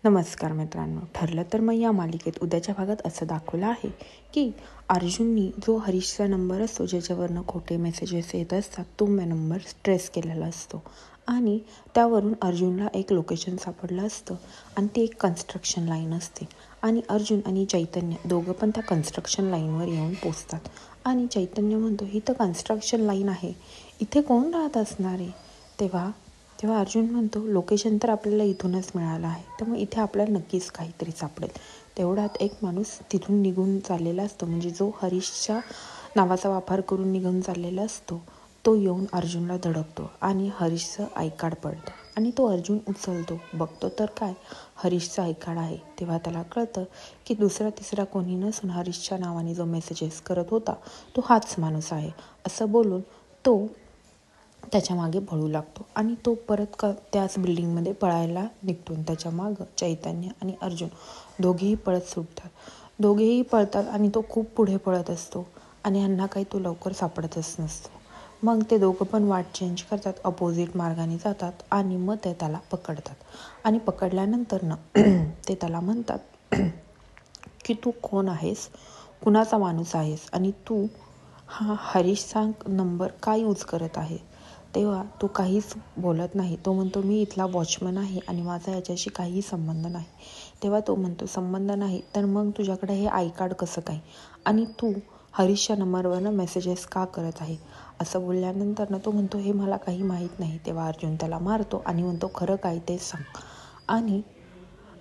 नमस्कार मित्रांनो. ठरलं तर मग या मालिकेत उद्याच्या भागात असं दाखवलं आहे की अर्जुननी जो हरीशचा नंबर असतो ज्याच्यावरनं खोटे मेसेजेस येत असतात तो नंबर ट्रेस केलेला असतो आणि त्यावरून अर्जुनला एक लोकेशन सापडलं असतं आणि ती एक कन्स्ट्रक्शन लाईन असते आणि अर्जुन आणि चैतन्य दोघं पण त्या कन्स्ट्रक्शन लाईनवर येऊन पोचतात आणि चैतन्य म्हणतो ही तर कन्स्ट्रक्शन लाईन आहे, इथे कोण राहत असणार आहे. तेव्हा अर्जुन म्हणतो लोकेशन तर आपल्याला इथूनच मिळालं आहे, त्यामुळे इथे आपल्याला नक्कीच काहीतरी सापडेल. तेवढ्यात एक माणूस तिथून निघून चाललेला असतो, म्हणजे जो हरीशच्या नावाचा वापर करून निघून चाललेला असतो तो येऊन अर्जुनला धडकतो आणि हरीशचं आय कार्ड पडतं आणि तो अर्जुन उचलतो. बघतो तर काय, हरीशचं आय कार्ड आहे. तेव्हा त्याला कळतं की दुसरा तिसरा कोणी नसून हरीशच्या नावाने जो मेसेजेस करत होता तो हाच माणूस आहे. असं बोलून तो त्याच्या मागे पळू लागतो आणि तो परत त्याच बिल्डिंगमध्ये पळायला निघतो. त्याच्या मागं चैतन्य आणि अर्जुन दोघेही पळत सुटतात. दोघेही पळतात आणि तो खूप पुढे पळत असतो आणि ह्यांना काही तो लवकर सापडतच नसतो. मग ते दोघं पण वाट चेंज करतात, अपोजिट मार्गाने जातात आणि मग ते त्याला पकडतात आणि पकडल्यानंतर ते त्याला म्हणतात की तू कोण आहेस, कुणाचा माणूस आहेस आणि तू हा हरीशचा नंबर का यूज करत आहे. तेव्हा तो काहीच बोलत नाही. तो म्हणतो मी इथला वॉचमन आहे आणि माझा याच्याशी काहीही संबंध नाही. तेव्हा तो म्हणतो संबंध नाही तर मग तुझ्याकडे हे आय कार्ड कसं काय आणि तू हरीशच्या नंबरवरनं मेसेजेस का करत आहे. असं बोलल्यानंतर तो म्हणतो हे मला काही माहीत नाही. तेव्हा अर्जुन त्याला मारतो आणि म्हणतो खरं काय ते सांग. आणि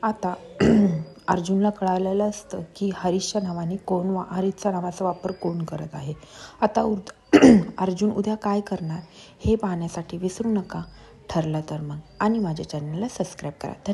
आता अर्जुनला कळालेलं असतं की हरीशच्या नावाने हरीशच्या नावाचा वापर कोण करत आहे. आता अर्जुन उद्या काय करणार हे पाहण्यासाठी विसरू नका. ठरलं तर मग आणि माझ्या चॅनलला सबस्क्राईब करा. धन्यवाद.